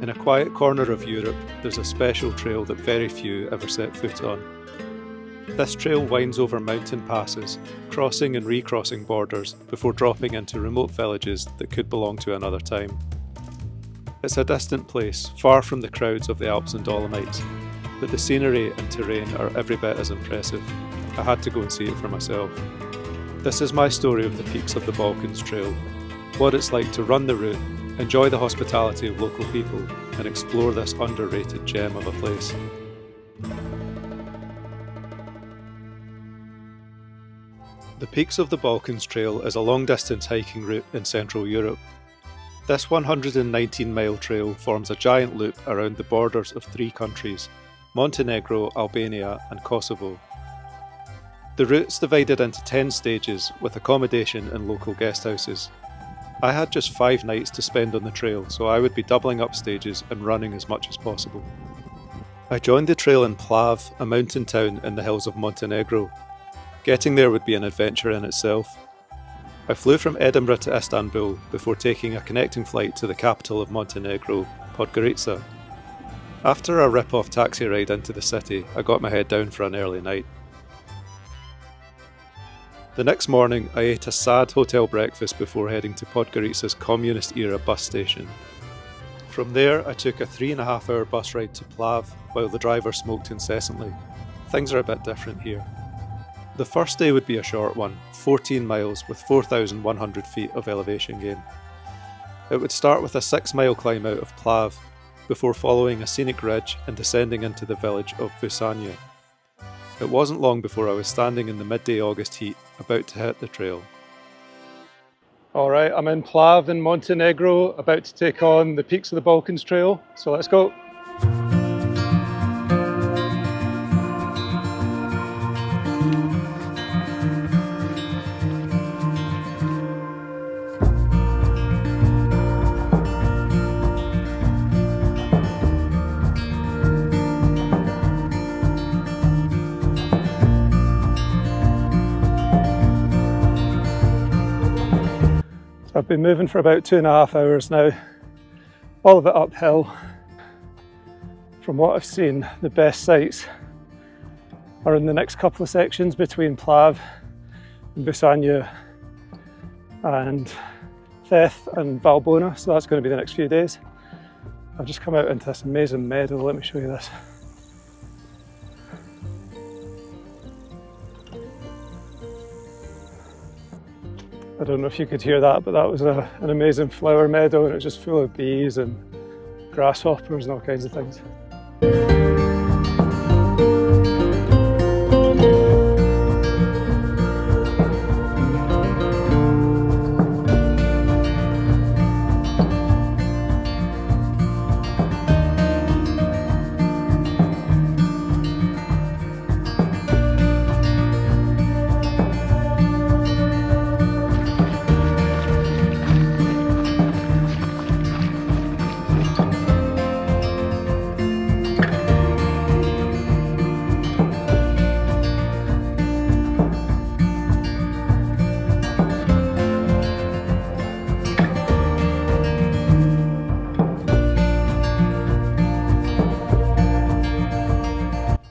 In a quiet corner of Europe, there's a special trail that very few ever set foot on. This trail winds over mountain passes, crossing and recrossing borders before dropping into remote villages that could belong to another time. It's a distant place, far from the crowds of the Alps and Dolomites, but the scenery and terrain are every bit as impressive. I had to go and see it for myself. This is my story of the peaks of the Balkans Trail, what it's like to run the route, enjoy the hospitality of local people, and explore this underrated gem of a place. The Peaks of the Balkans Trail is a long-distance hiking route in Central Europe. This 119-mile trail forms a giant loop around the borders of 3 countries, Montenegro, Albania and Kosovo. The route's divided into 10 stages with accommodation in local guest houses. I had just 5 nights to spend on the trail, so I would be doubling up stages and running as much as possible. I joined the trail in Plav, a mountain town in the hills of Montenegro. Getting there would be an adventure in itself. I flew from Edinburgh to Istanbul before taking a connecting flight to the capital of Montenegro, Podgorica. After a rip-off taxi ride into the city, I got my head down for an early night. The next morning, I ate a sad hotel breakfast before heading to Podgorica's communist-era bus station. From there, I took a 3.5-hour bus ride to Plav while the driver smoked incessantly. Things are a bit different here. The first day would be a short one, 14 miles with 4,100 feet of elevation gain. It would start with a 6-mile climb out of Plav, before following a scenic ridge and descending into the village of Busanja. It wasn't long before I was standing in the midday August heat, about to hit the trail. Alright, I'm in Plav in Montenegro, about to take on the Peaks of the Balkans Trail, so let's go. I've been moving for about 2.5 hours now, all of it uphill. From what I've seen, the best sights are in the next couple of sections between Plav and Busanja and Theth and Valbona, so that's going to be the next few days. I've just come out into this amazing meadow, let me show you this. I don't know if you could hear that, but that was an amazing flower meadow, and it was just full of bees and grasshoppers and all kinds of things.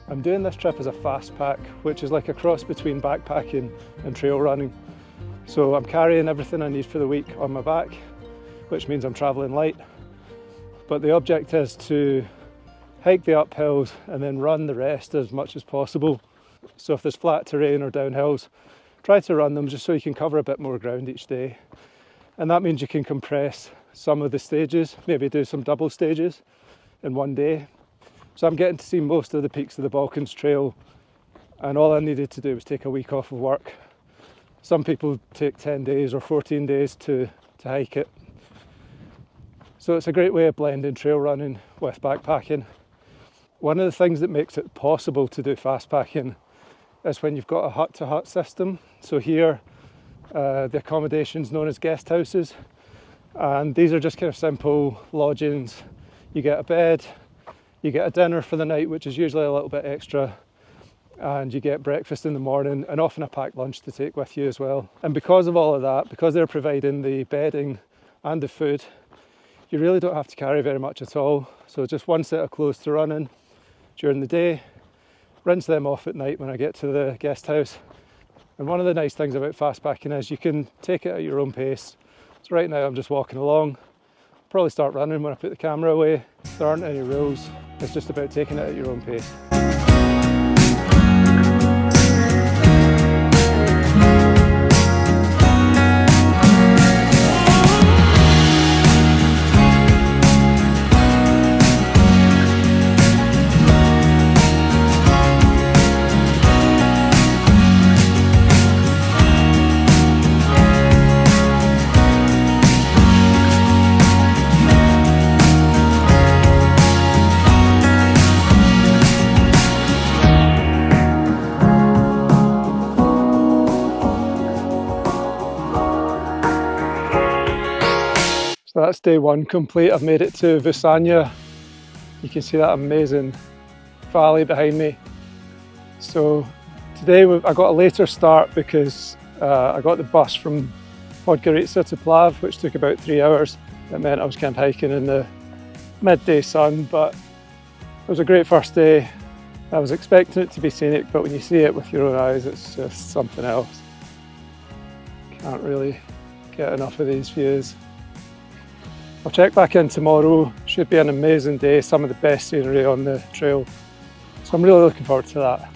I'm doing this trip as a fast pack, which is like a cross between backpacking and trail running. So I'm carrying everything I need for the week on my back, which means I'm travelling light. But the object is to hike the uphills and then run the rest as much as possible. So if there's flat terrain or downhills, try to run them just so you can cover a bit more ground each day. And that means you can compress some of the stages, maybe do some double stages in one day. So I'm getting to see most of the peaks of the Balkans Trail, and all I needed to do was take a week off of work. Some people take 10 days or 14 days to hike it. So it's a great way of blending trail running with backpacking. One of the things that makes it possible to do fast packing is when you've got a hut-to-hut system. So here, the accommodation's known as guest houses, and these are just kind of simple lodgings. You get a bed, you get a dinner for the night, which is usually a little bit extra, and you get breakfast in the morning and often a packed lunch to take with you as well. And because of all of that, because they're providing the bedding and the food, you really don't have to carry very much at all. So just one set of clothes to run in during the day, rinse them off at night when I get to the guest house. And one of the nice things about fast packing is you can take it at your own pace. So right now I'm just walking along, probably start running when I put the camera away. There aren't any rules, it's just about taking it at your own pace. So that's day one complete. I've made it to Visanya. You can see that amazing valley behind me. So today I got a later start because I got the bus from Podgorica to Plav, which took about 3 hours. It meant I was camp hiking in the midday sun, but it was a great first day. I was expecting it to be scenic, but when you see it with your own eyes, it's just something else. Can't really get enough of these views. I'll check back in tomorrow. Should be an amazing day, some of the best scenery on the trail. So I'm really looking forward to that.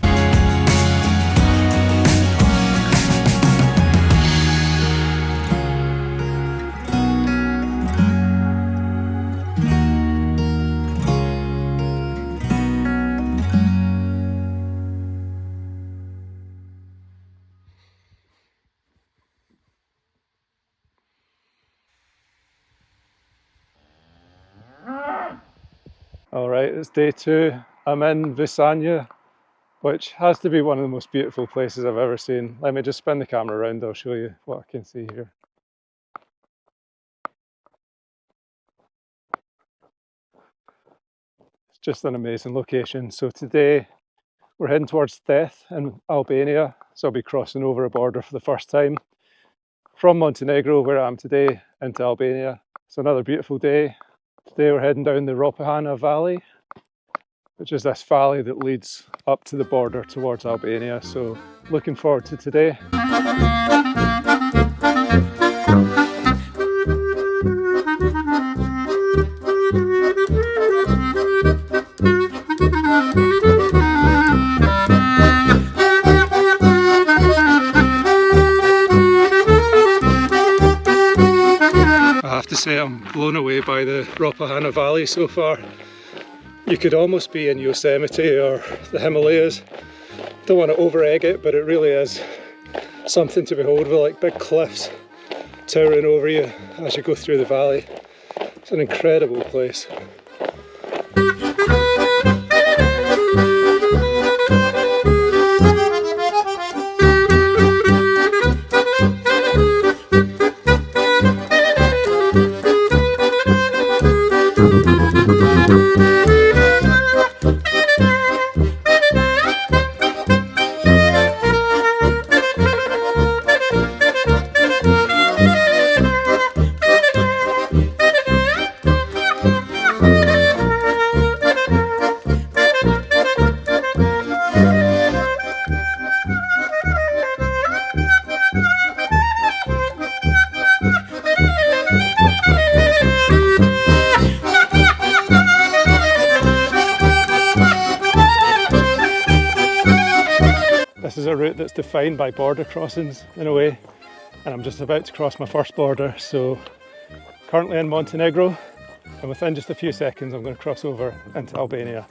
Alright, it's day two. I'm in Visanya, which has to be one of the most beautiful places I've ever seen. Let me just spin the camera around, I'll show you what I can see here. It's just an amazing location. So today we're heading towards Theth in Albania, so I'll be crossing over a border for the first time from Montenegro, where I am today, into Albania. It's another beautiful day. Today we're heading down the Ropahana Valley, which is this valley that leads up to the border towards Albania. So looking forward to today. I have to say I'm blown away by the Ropahana Valley so far. You could almost be in Yosemite or the Himalayas. Don't want to over-egg it, but it really is something to behold, with like big cliffs towering over you as you go through the valley. It's an incredible place. This is a route that's defined by border crossings in a way, and I'm just about to cross my first border. So currently in Montenegro, and within just a few seconds I'm going to cross over into Albania.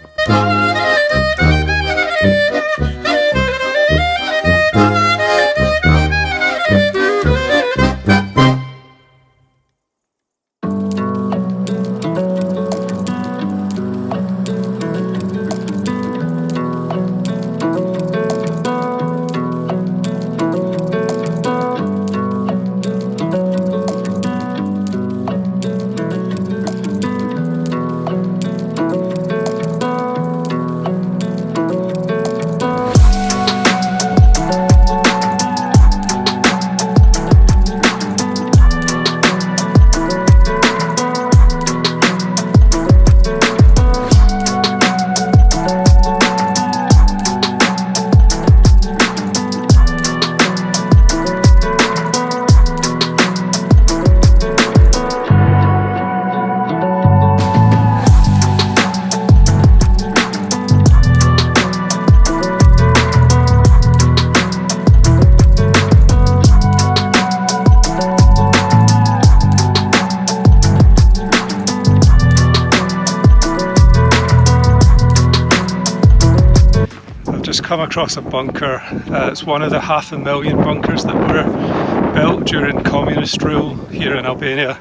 just come across a bunker. It's one of the 500,000 bunkers that were built during communist rule here in Albania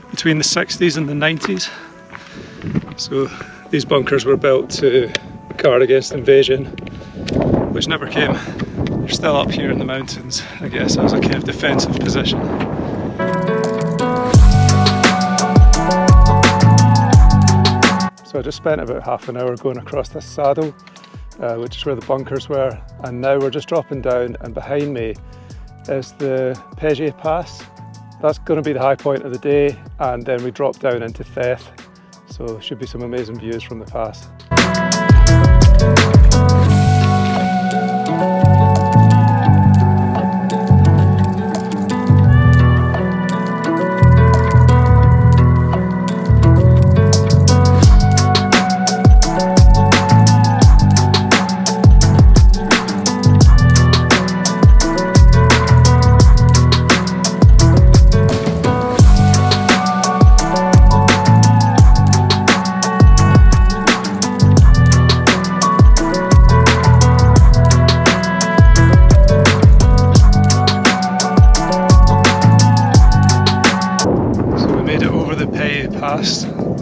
between the 60s and the 90s. So these bunkers were built to guard against invasion, which never came. They're still up here in the mountains, I guess, as a kind of defensive position. So I just spent about half an hour going across this saddle, which is where the bunkers were, and now we're just dropping down, and behind me is the Peje Pass. That's going to be the high point of the day, and then we drop down into Theth, so should be some amazing views from the pass.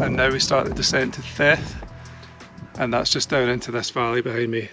And now we start the descent to Theth, and that's just down into this valley behind me.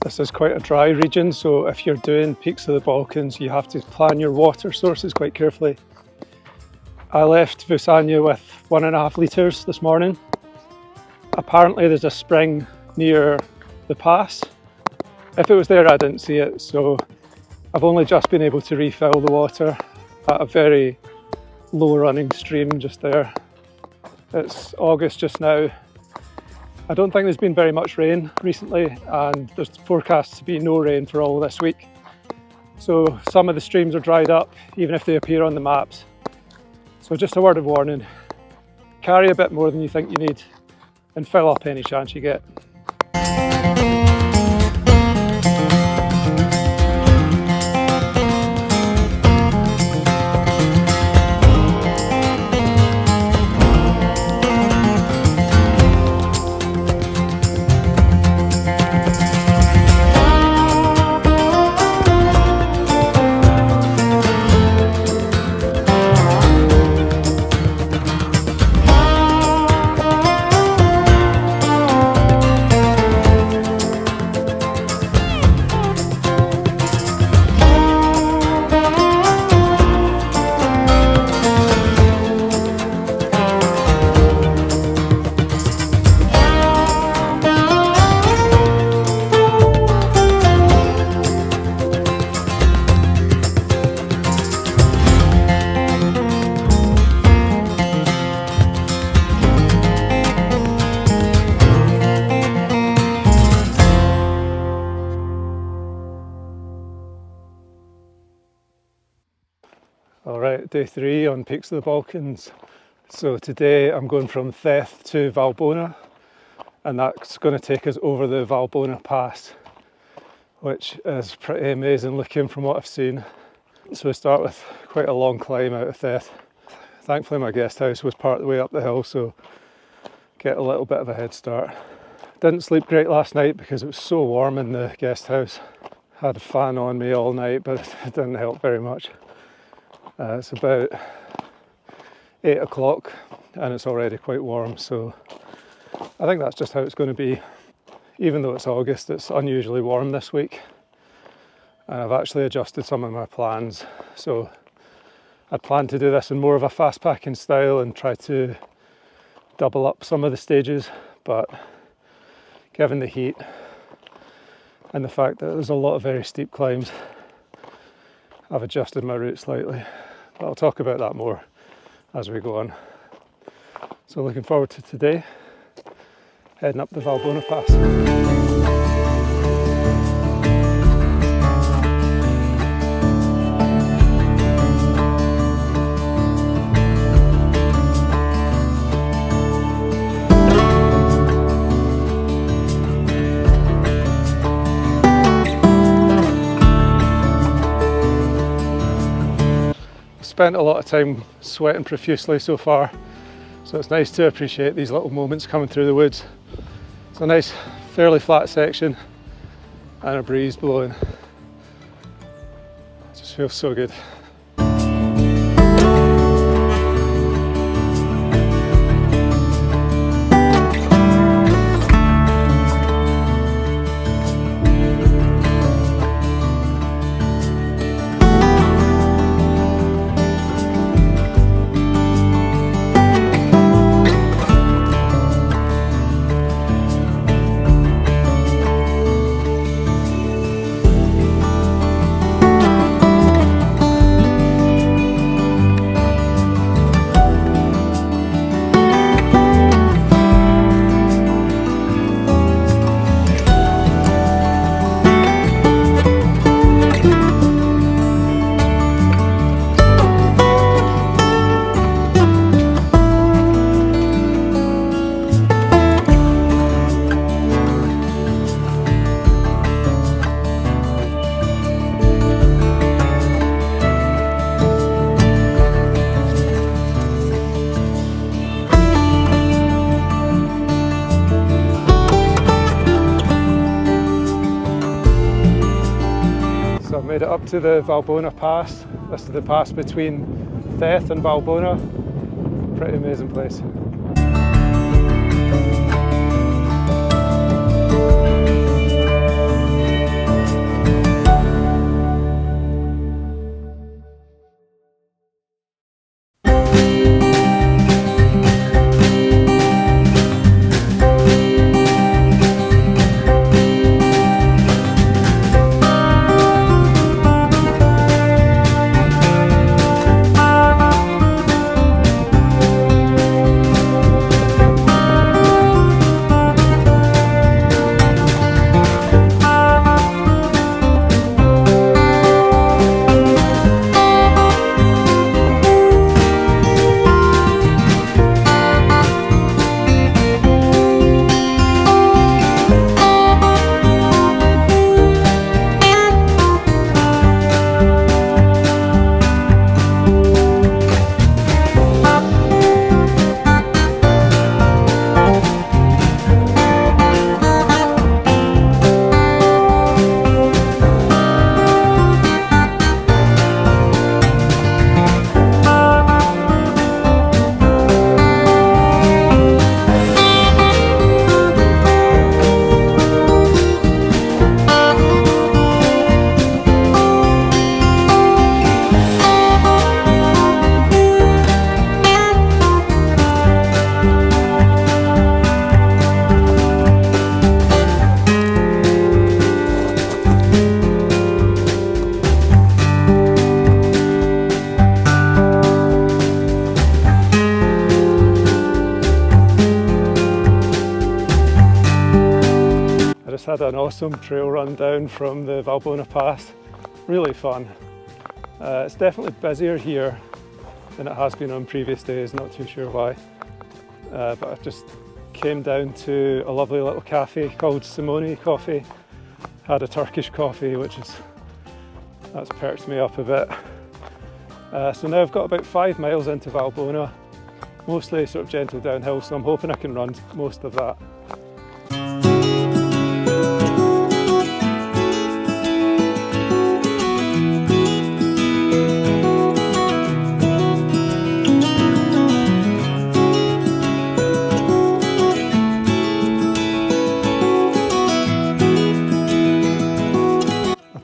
This is quite a dry region, so if you're doing peaks of the Balkans, you have to plan your water sources quite carefully. I left Vusanya with 1.5 litres this morning. Apparently there's a spring near the pass. If it was there, I didn't see it, so I've only just been able to refill the water at a very low running stream just there. It's August just now. I don't think there's been very much rain recently, and there's forecast to be no rain for all this week. So some of the streams are dried up, even if they appear on the maps. So just a word of warning, carry a bit more than you think you need and fill up any chance you get. Alright, day 3 on Peaks of the Balkans. So today I'm going from Theth to Valbona, and that's going to take us over the Valbona Pass, which is pretty amazing looking from what I've seen. So we start with quite a long climb out of Theth. Thankfully my guest house was part of the way up the hill, so get a little bit of a head start. Didn't sleep great last night because it was so warm in the guest house. Had a fan on me all night, but it didn't help very much. It's about 8 o'clock and it's already quite warm, so I think that's just how it's going to be. Even though it's August, it's unusually warm this week, and I've actually adjusted some of my plans. So I'd planned to do this in more of a fast packing style and try to double up some of the stages, but given the heat and the fact that there's a lot of very steep climbs, I've adjusted my route slightly. But I'll talk about that more as we go on. So looking forward to today, heading up the Valbona Pass. Spent a lot of time sweating profusely so far, so it's nice to appreciate these little moments coming through the woods. It's a nice, fairly flat section and a breeze blowing. It just feels so good. Made it up to the Valbona Pass. This is the pass between Theth and Valbona. Pretty amazing place. Had an awesome trail run down from the Valbona Pass. Really fun. It's definitely busier here than it has been on previous days, not too sure why. But I just came down to a lovely little cafe called Simone Coffee. Had a Turkish coffee, that's perked me up a bit. So now I've got about 5 miles into Valbona, mostly sort of gentle downhill, so I'm hoping I can run most of that.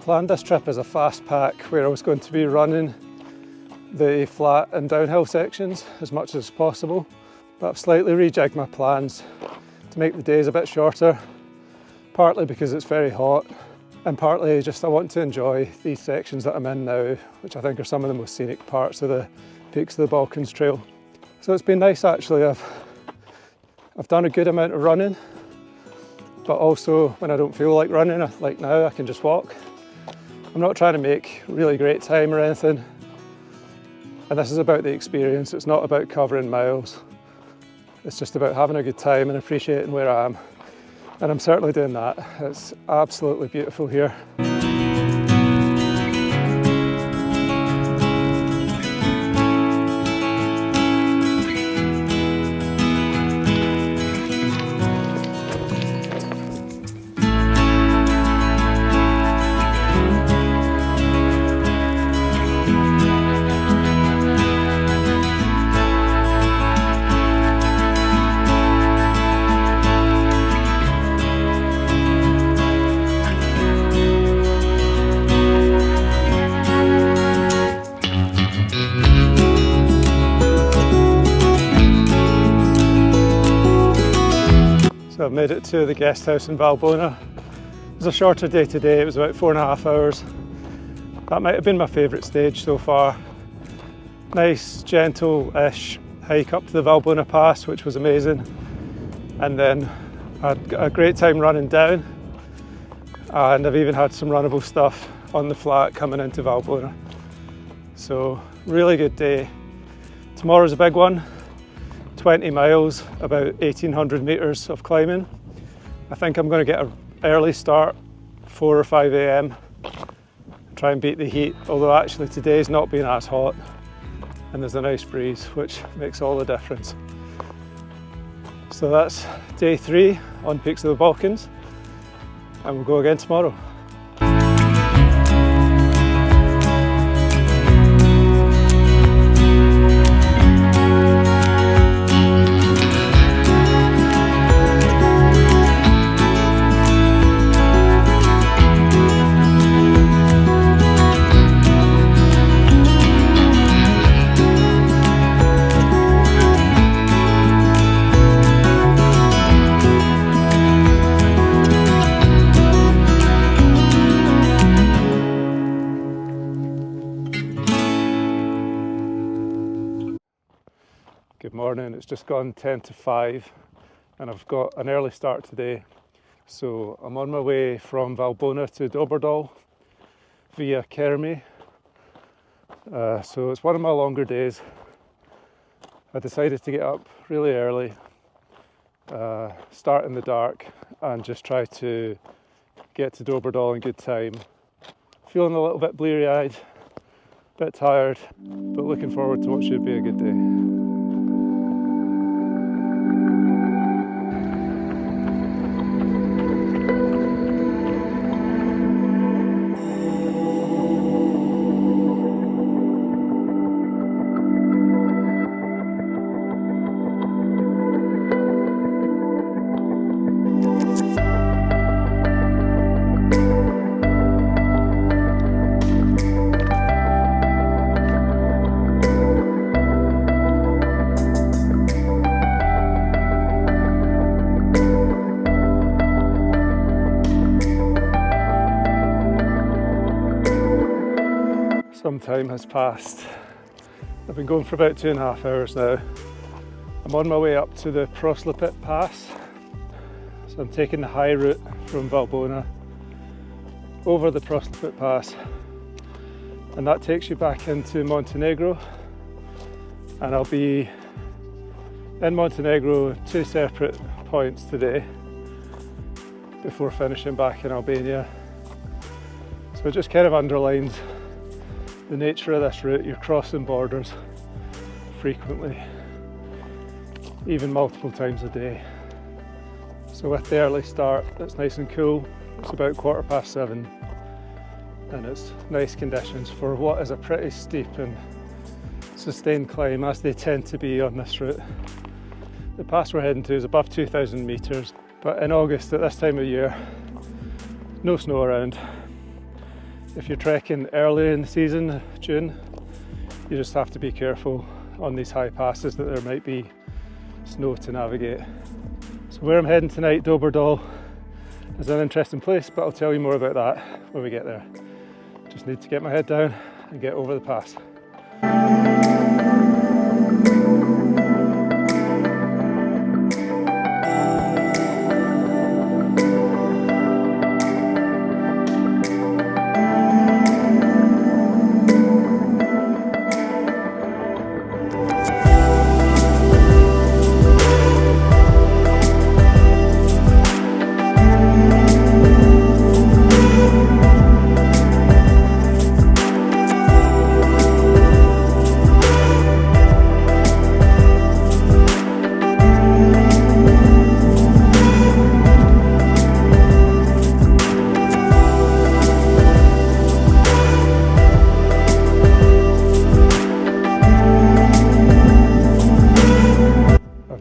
Planned this trip as a fast pack where I was going to be running the flat and downhill sections as much as possible, but I've slightly rejigged my plans to make the days a bit shorter, partly because it's very hot and partly just I want to enjoy these sections that I'm in now, which I think are some of the most scenic parts of the peaks of the Balkans Trail. So it's been nice actually. I've done a good amount of running, but also when I don't feel like running, like now, I can just walk. I'm not trying to make really great time or anything, and this is about the experience. It's not about covering miles. It's just about having a good time and appreciating where I am. And I'm certainly doing that. It's absolutely beautiful here. So I've made it to the guest house in Valbona. It was a shorter day today, it was about 4.5 hours. That might have been my favourite stage so far. Nice, gentle-ish hike up to the Valbona Pass, which was amazing. And then I had a great time running down. And I've even had some runnable stuff on the flat coming into Valbona. So, really good day. Tomorrow's a big one. 20 miles, about 1,800 metres of climbing. I think I'm going to get an early start, 4 or 5 a.m. Try and beat the heat, although actually today's not been as hot and there's a nice breeze, which makes all the difference. So that's day 3 on Peaks of the Balkans, and we'll go again tomorrow. Good morning, it's just gone 10 to 5 and I've got an early start today. So I'm on my way from Valbona to Doberdal via Kermi. So it's one of my longer days. I decided to get up really early, start in the dark and just try to get to Doberdal in good time. Feeling a little bit bleary-eyed, a bit tired, but looking forward to what should be a good day. Some time has passed. I've been going for about 2.5 hours now. I'm on my way up to the Proslopit Pass. So I'm taking the high route from Valbona over the Proslopit Pass, and that takes you back into Montenegro, and I'll be in Montenegro 2 separate points today before finishing back in Albania. So it just kind of underlines the nature of this route. You're crossing borders frequently, even multiple times a day. So with the early start, it's nice and cool. It's about 7:15 and it's nice conditions for what is a pretty steep and sustained climb, as they tend to be on this route. The pass we're heading to is above 2,000 metres, but in August at this time of year, no snow around. If you're trekking early in the season, June, you just have to be careful on these high passes that there might be snow to navigate. So where I'm heading tonight, Doberdal, is an interesting place, but I'll tell you more about that when we get there. Just need to get my head down and get over the pass.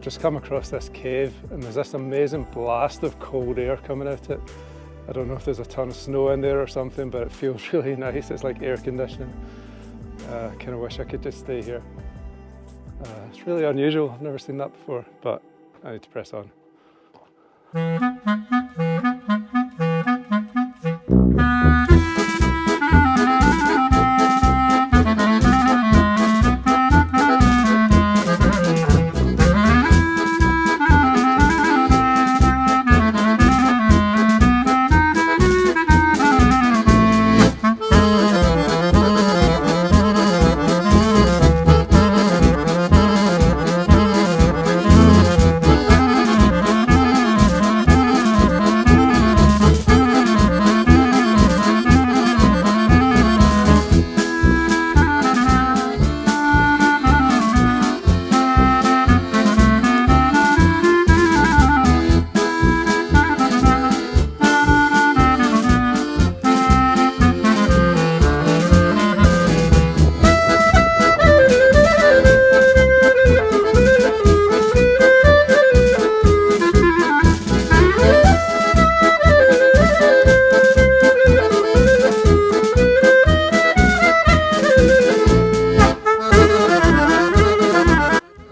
Just come across this cave and there's this amazing blast of cold air coming out it. I don't know if there's a ton of snow in there or something, but it feels really nice. It's like air conditioning. Kind of wish I could just stay here. It's really unusual. I've never seen that before, but I need to press on.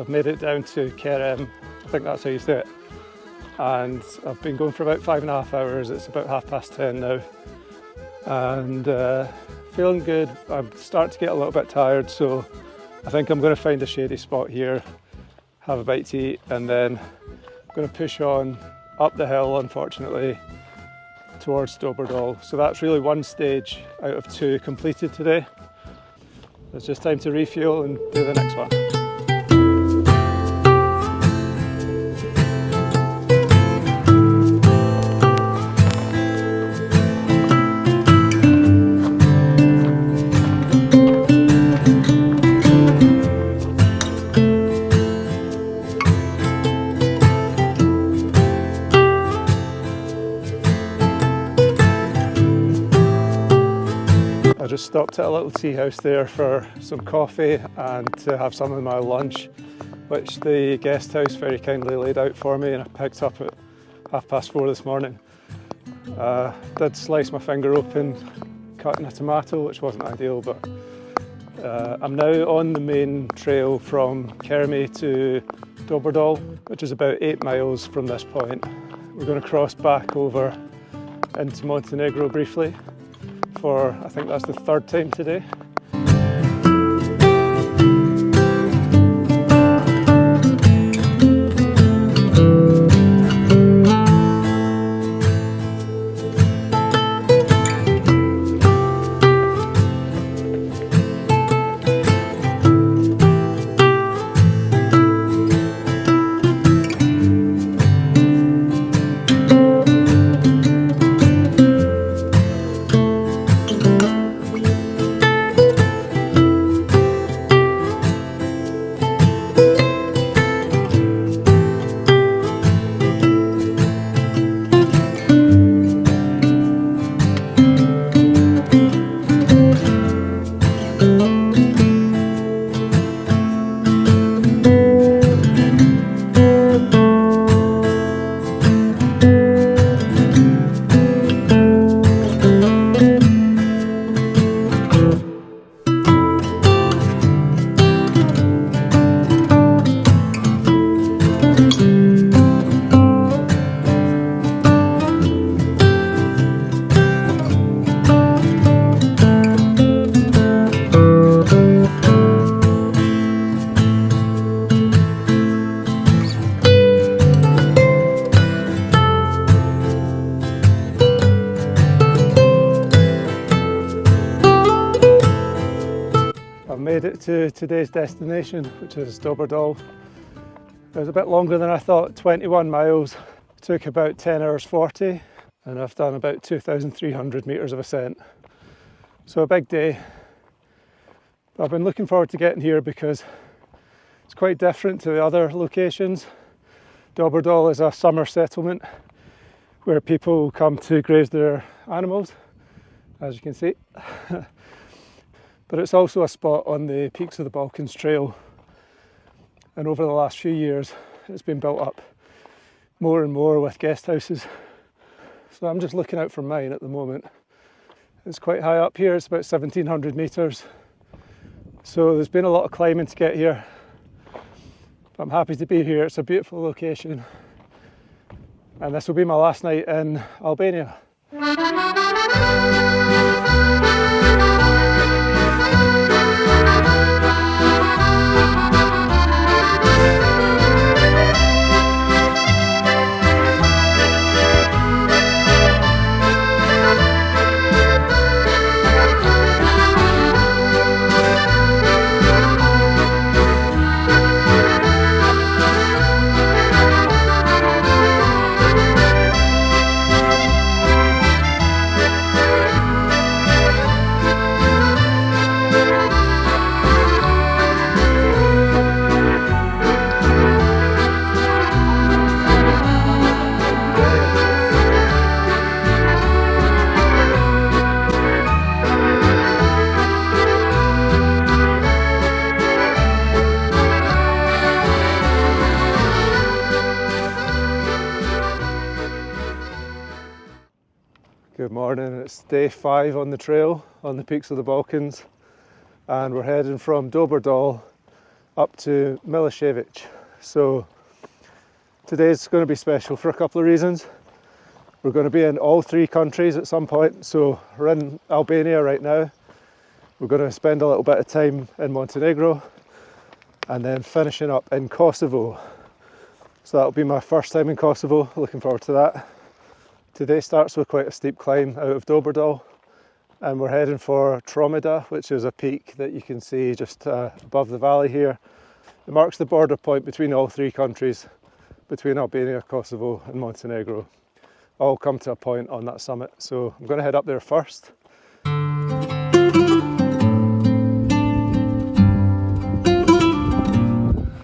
Made it down to Kerem, I think that's how you say it, and I've been going for about 5.5 hours. It's about 10:30 now and feeling good. I'm starting to get a little bit tired, so I think I'm going to find a shady spot here, have a bite to eat, and then I'm going to push on up the hill, unfortunately, towards Doberdal. So that's really one stage out of 2 completed today. It's just time to refuel and do the next one. I just stopped at a little tea house there for some coffee and to have some of my lunch, which the guest house very kindly laid out for me, and I picked up at 4:30 this morning. Did slice my finger open cutting a tomato, which wasn't ideal, but I'm now on the main trail from Keremi to Doberdal, which is about 8 miles from this point. We're going to cross back over into Montenegro briefly for, I think that's the 3rd time today. I've made it to today's destination, which is Doberdal. It was a bit longer than I thought, 21 miles. It took about 10 hours 40, and I've done about 2,300 metres of ascent. So a big day. I've been looking forward to getting here because it's quite different to the other locations. Doberdal is a summer settlement where people come to graze their animals, as you can see. But it's also a spot on the peaks of the Balkans Trail. And over the last few years, it's been built up more and more with guest houses. So I'm just looking out for mine at the moment. It's quite high up here, it's about 1,700 metres. So there's been a lot of climbing to get here. But I'm happy to be here, it's a beautiful location. And this will be my last night in Albania. Good morning, it's day 5 on the trail on the peaks of the Balkans, and we're heading from Doberdal up to Milišević. So today's going to be special for a couple of reasons. We're going to be in all 3 countries at some point. So we're in Albania right now, we're going to spend a little bit of time in Montenegro, and then finishing up in Kosovo. So that'll be my first time in Kosovo, looking forward to that. Today starts with quite a steep climb out of Doberdal, and we're heading for Tromida, which is a peak that you can see just above the valley here. It marks the border point between all 3 countries, between Albania, Kosovo and Montenegro. All come to a point on that summit, so I'm going to head up there first.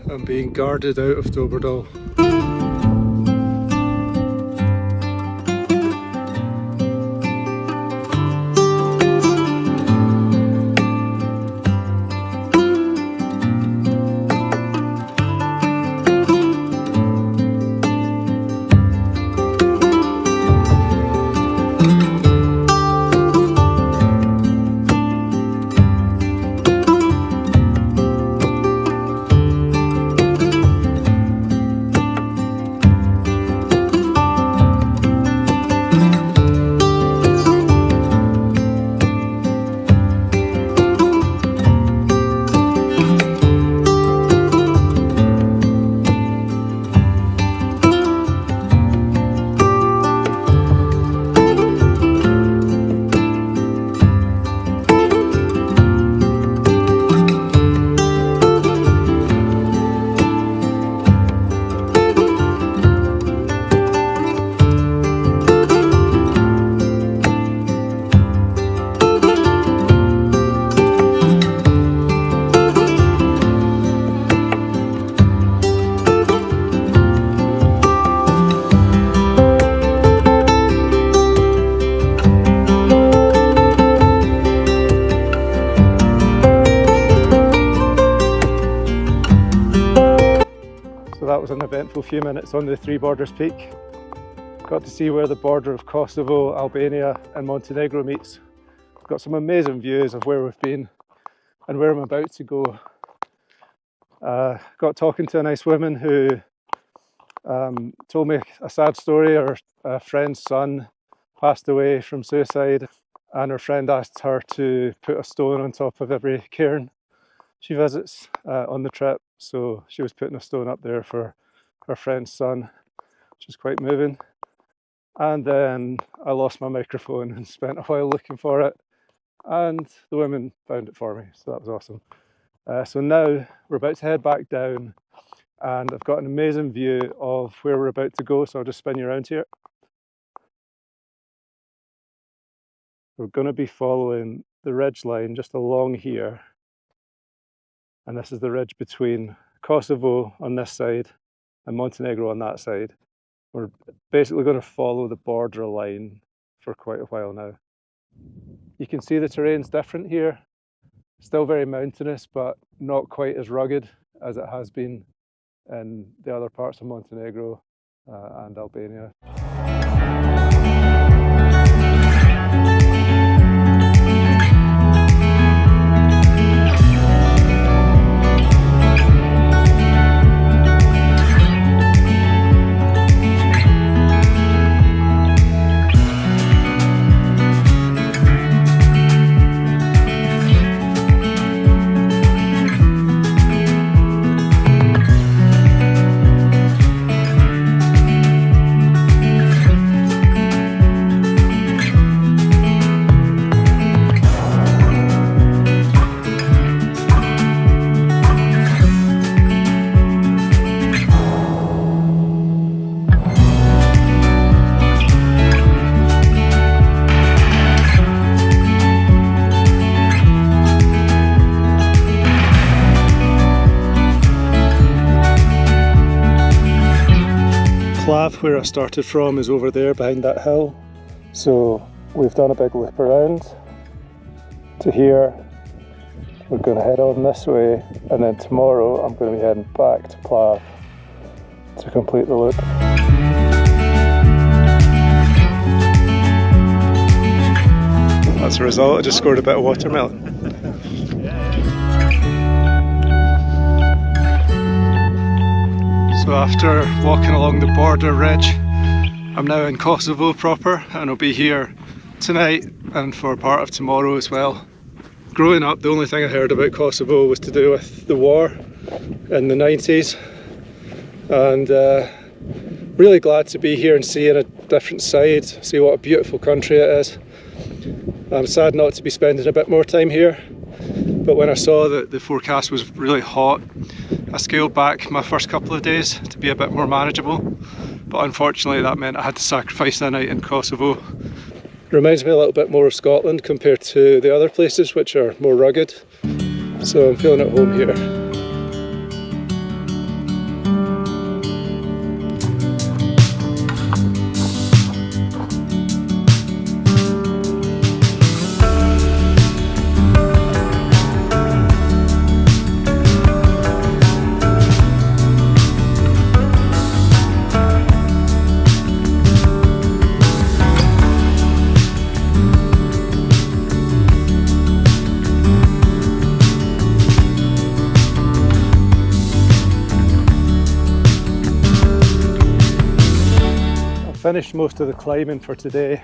I'm being guarded out of Doberdal. So that was an eventful few minutes on the Three Borders Peak. Got to see where the border of Kosovo, Albania and Montenegro meets. Got some amazing views of where we've been and where I'm about to go. Got talking to a nice woman who told me a sad story. Her friend's son passed away from suicide, and her friend asked her to put a stone on top of every cairn she visits on the trip. So she was putting a stone up there for her friend's son, which is quite moving. And then I lost my microphone and spent a while looking for it. and the women found it for me, so that was awesome. So now we're about to head back down, and I've got an amazing view of where we're about to go, so I'll just spin you around here. We're going to be following the ridge line just along here, and this is the ridge between Kosovo on this side and Montenegro on that side. We're basically going to follow the border line for quite a while now. You can see the terrain's different here, still very mountainous, but not quite as rugged as it has been in the other parts of Montenegro and Albania. Plav, where I started from, is over there behind that hill. So we've done a big loop around to here. We're going to head on this way, and then tomorrow I'm going to be heading back to Plav to complete the loop. That's the result. I just scored a bit of watermelon. So after walking along the border ridge, I'm now in Kosovo proper, and I'll be here tonight and for part of tomorrow as well. Growing up, the only thing I heard about Kosovo was to do with the war in the 90s, and really glad to be here and seeing a different side, see what a beautiful country it is. I'm sad not to be spending a bit more time here, but when I saw that the forecast was really hot, I scaled back my first couple of days to be a bit more manageable, but unfortunately that meant I had to sacrifice a night in Kosovo. It reminds me a little bit more of Scotland compared to the other places which are more rugged, so I'm feeling at home here. Finished most of the climbing for today.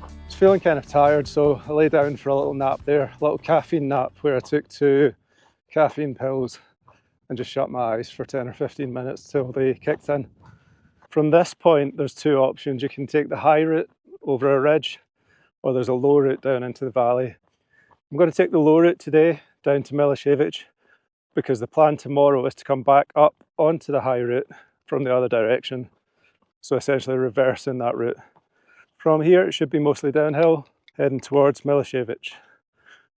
I was feeling kind of tired, so I lay down for a little nap there, a little caffeine nap where I took 2 caffeine pills and just shut my eyes for 10 or 15 minutes till they kicked in. From this point there's 2 options. You can take the high route over a ridge, or there's a low route down into the valley. I'm going to take the low route today down to Milišević, because the plan tomorrow is to come back up onto the high route from the other direction. So essentially reversing that route. From here it should be mostly downhill, heading towards Milišević.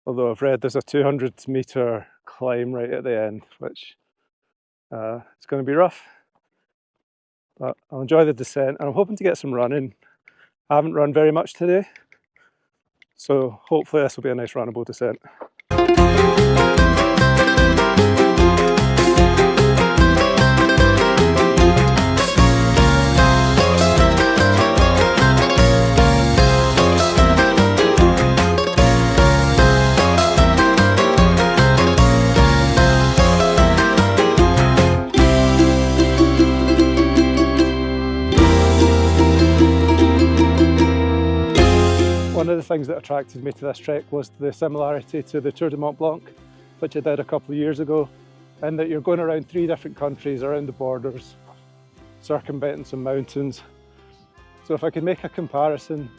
Although I've read there's a 200 metre climb right at the end, which it's going to be rough. But I'll enjoy the descent, and I'm hoping to get some running. I haven't run very much today, so hopefully this will be a nice runnable descent. One of the things that attracted me to this trek was the similarity to the Tour de Mont Blanc, which I did a couple of years ago, in that you're going around 3 different countries around the borders, circumventing some mountains. So if I could make a comparison,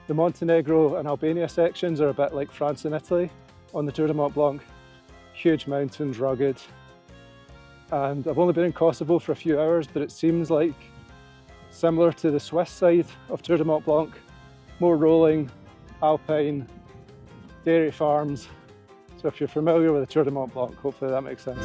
The Montenegro and Albania sections are a bit like France and Italy on the Tour de Mont Blanc. Huge mountains, rugged. And I've only been in Kosovo for a few hours, but it seems like similar to the Swiss side of Tour de Mont Blanc. More rolling, alpine, dairy farms. So if you're familiar with the Tour de Mont Blanc, hopefully that makes sense.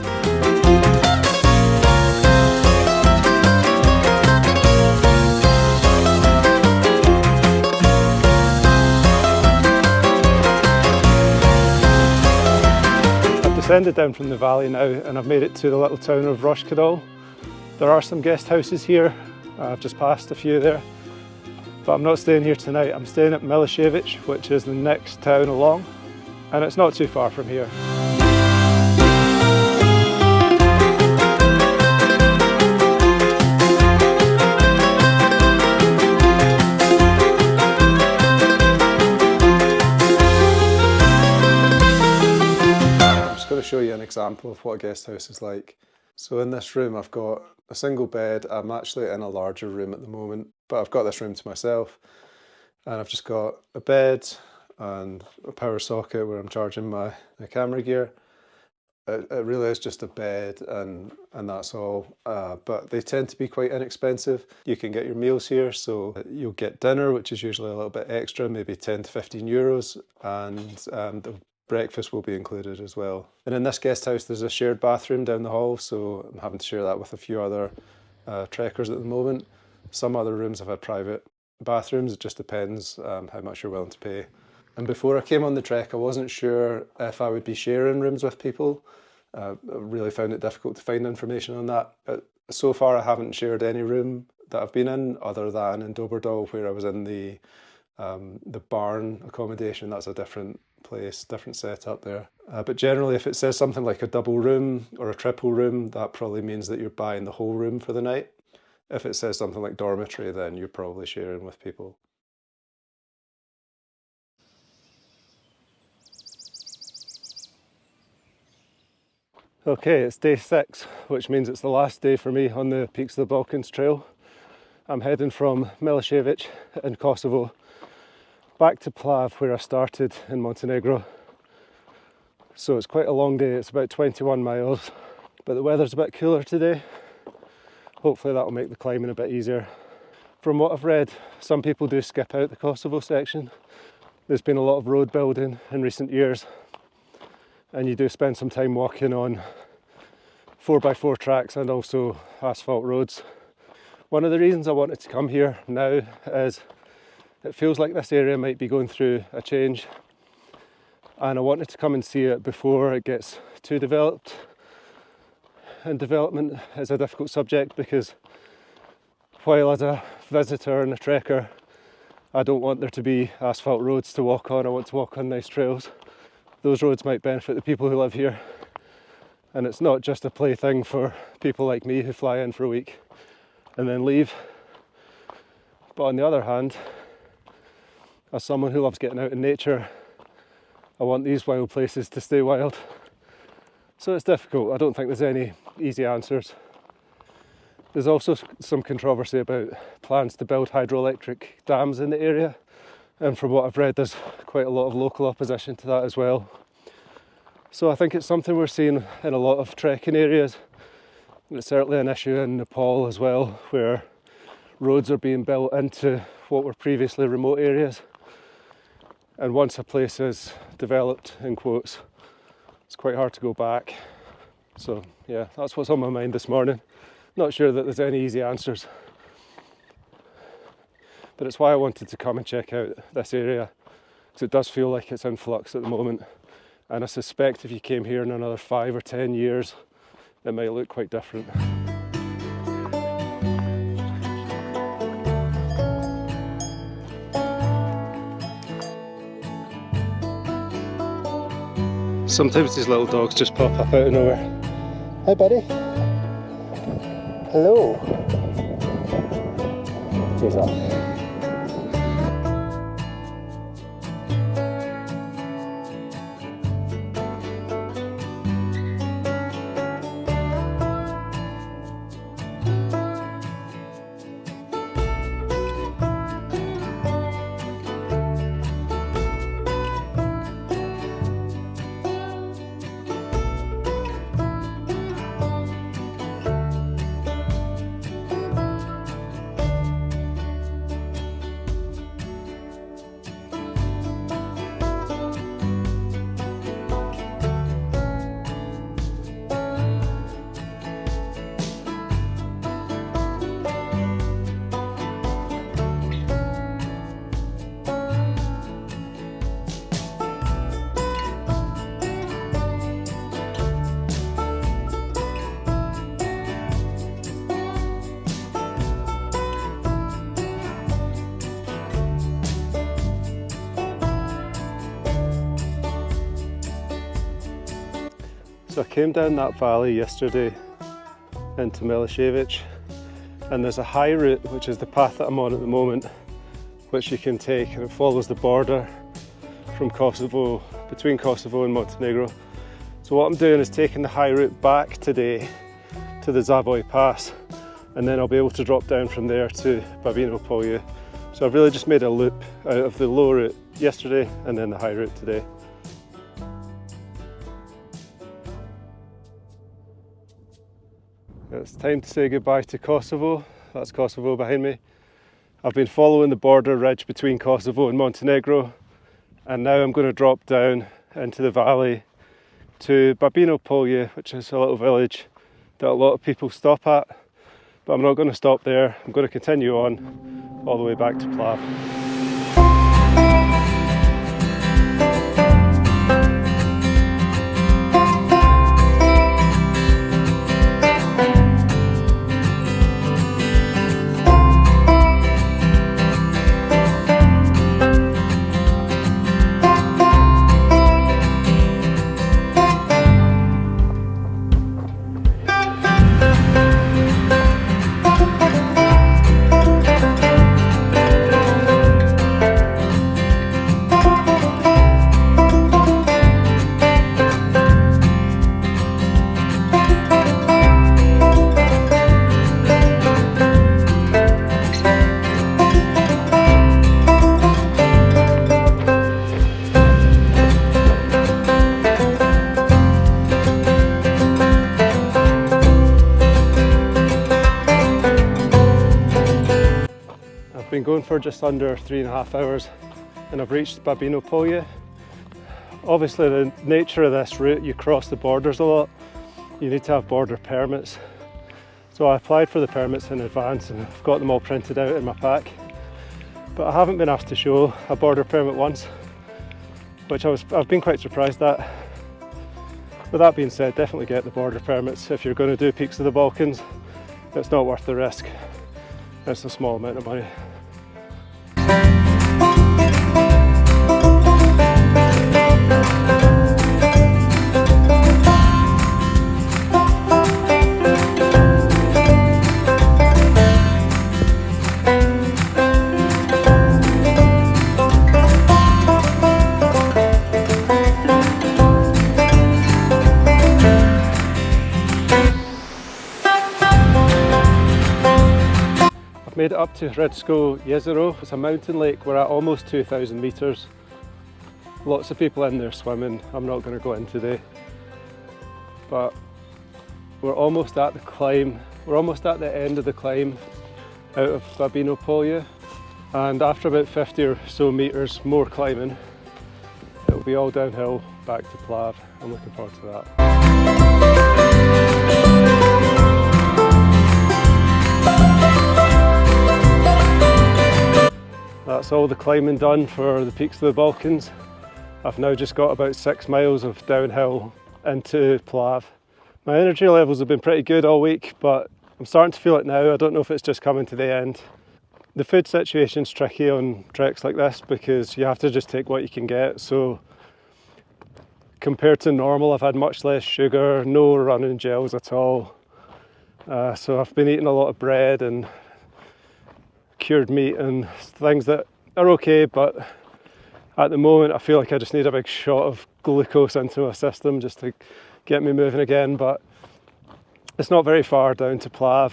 Descended down from the valley now and I've made it to the little town of Roshkadal. There are some guest houses here. I've just passed a few there, but I'm not staying here tonight. I'm staying at Milišević, which is the next town along, and it's not too far from here. I'm going to show you an example of what a guest house is like. So in this room I've got a single bed. I'm actually in a larger room at the moment, but I've got this room to myself, and I've just got a bed and a power socket where I'm charging my camera gear. It really is just a bed and that's all, but they tend to be quite inexpensive. You can get your meals here, so you'll get dinner, which is usually a little bit extra, maybe 10 to 15 euros, and the breakfast will be included as well. And in this guest house there's a shared bathroom down the hall, so I'm having to share that with a few other trekkers at the moment. Some other rooms have had private bathrooms, it just depends how much you're willing to pay. And before I came on the trek I wasn't sure if I would be sharing rooms with people. I really found it difficult to find information on that. So far I haven't shared any room that I've been in, other than in Doberdal where I was in the barn accommodation. That's a different place, different setup there. But generally if it says something like a double room or a triple room, that probably means that you're buying the whole room for the night. If it says something like dormitory, then you're probably sharing with people. Okay, it's day 6, which means it's the last day for me on the peaks of the Balkans Trail. I'm heading from Milišević in Kosovo back to Plav, where I started in Montenegro. So it's quite a long day, it's about 21 miles, but the weather's a bit cooler today. Hopefully that'll make the climbing a bit easier. From what I've read, some people do skip out the Kosovo section. There's been a lot of road building in recent years, and you do spend some time walking on 4x4 tracks and also asphalt roads. One of the reasons I wanted to come here now is it feels like this area might be going through a change, and I wanted to come and see it before it gets too developed. And development is a difficult subject because while as a visitor and a trekker I don't want there to be asphalt roads to walk on, I want to walk on nice trails. Those roads might benefit the people who live here, and it's not just a plaything for people like me who fly in for a week and then leave. But on the other hand, as someone who loves getting out in nature, I want these wild places to stay wild. So it's difficult. I don't think there's any easy answers. There's also some controversy about plans to build hydroelectric dams in the area, and from what I've read there's quite a lot of local opposition to that as well. So I think it's something we're seeing in a lot of trekking areas. It's certainly an issue in Nepal as well, where roads are being built into what were previously remote areas. And once a place is developed, in quotes, it's quite hard to go back. So yeah, that's what's on my mind this morning. Not sure that there's any easy answers, but it's why I wanted to come and check out this area, because it does feel like it's in flux at the moment, and I suspect if you came here in another 5 or 10 years it might look quite different. Sometimes these little dogs just pop up out of nowhere. Hi buddy. Hello. Here's that. So I came down that valley yesterday into Milišević, and there's a high route, which is the path that I'm on at the moment, which you can take, and it follows the border from Kosovo, between Kosovo and Montenegro. So what I'm doing is taking the high route back today to the Zavoj Pass, and then I'll be able to drop down from there to Babino Polje. So I've really just made a loop out of the low route yesterday and then the high route today. It's time to say goodbye to Kosovo. That's Kosovo behind me. I've been following the border ridge between Kosovo and Montenegro, and now I'm going to drop down into the valley to Babino Polje, which is a little village that a lot of people stop at, but I'm not going to stop there. I'm going to continue on all the way back to Plav. Been going for just under 3.5 hours and I've reached Babino Polje. Obviously the nature of this route, you cross the borders a lot. You need to have border permits. So I applied for the permits in advance and I've got them all printed out in my pack. But I haven't been asked to show a border permit once, which I've been quite surprised at. With that being said, definitely get the border permits if you're going to do Peaks of the Balkans. It's not worth the risk. It's a small amount of money. Made it up to Redsko Jezero. It's a mountain lake. We're at almost 2,000 metres. Lots of people in there swimming. I'm not going to go in today. But we're almost at the climb. We're almost at the end of the climb out of Babino Polje. And after about 50 or so metres more climbing, it'll be all downhill back to Plav. I'm looking forward to that. That's all the climbing done for the Peaks of the Balkans. I've now just got about 6 miles of downhill into Plav. My energy levels have been pretty good all week, but I'm starting to feel it now. I don't know if it's just coming to the end. The food situation's tricky on treks like this because you have to just take what you can get. So compared to normal, I've had much less sugar, no running gels at all. So I've been eating a lot of bread and cured meat and things that are okay, but at the moment I feel like I just need a big shot of glucose into my system just to get me moving again. But it's not very far down to Plav,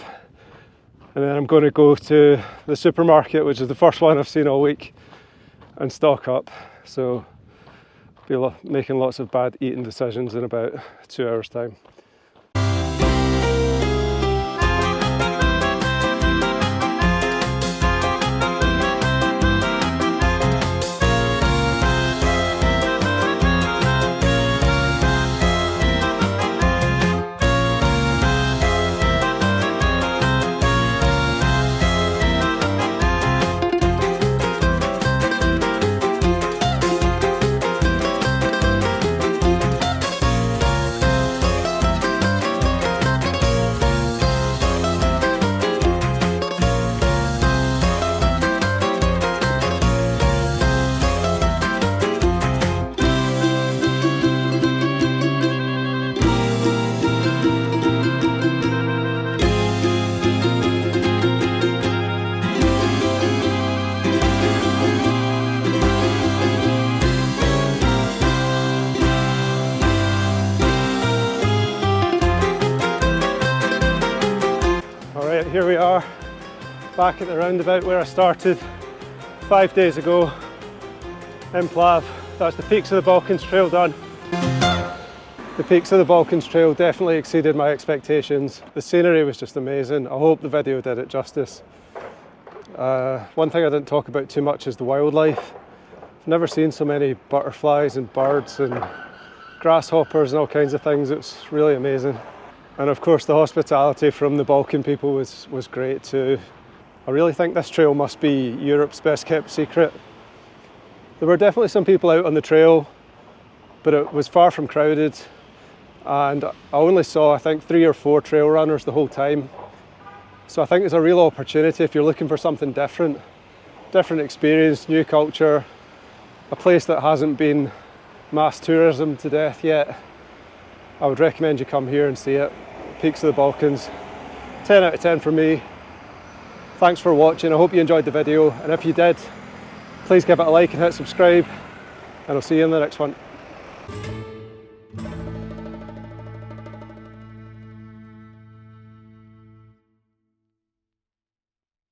and then I'm going to go to the supermarket, which is the first one I've seen all week, and stock up. So I'll be making lots of bad eating decisions in about 2 hours time. here we are, back at the roundabout where I started 5 days ago in Plav. That's the peaks of the Balkans Trail done. The peaks of the Balkans Trail definitely exceeded my expectations. The scenery was just amazing. I hope the video did it justice. One thing I didn't talk about too much is the wildlife. I've never seen so many butterflies and birds and grasshoppers and all kinds of things. It's really amazing. And of course the hospitality from the Balkan people was great too. I really think this trail must be Europe's best kept secret. There were definitely some people out on the trail, but it was far from crowded. And I only saw, I think, 3 or 4 trail runners the whole time. So I think it's a real opportunity if you're looking for something different experience, new culture, a place that hasn't been mass tourism to death yet. I would recommend you come here and see it. Peaks of the Balkans, 10 out of 10 for me. Thanks for watching. I hope you enjoyed the video, and if you did, please give it a like and hit subscribe, and I'll see you in the next one.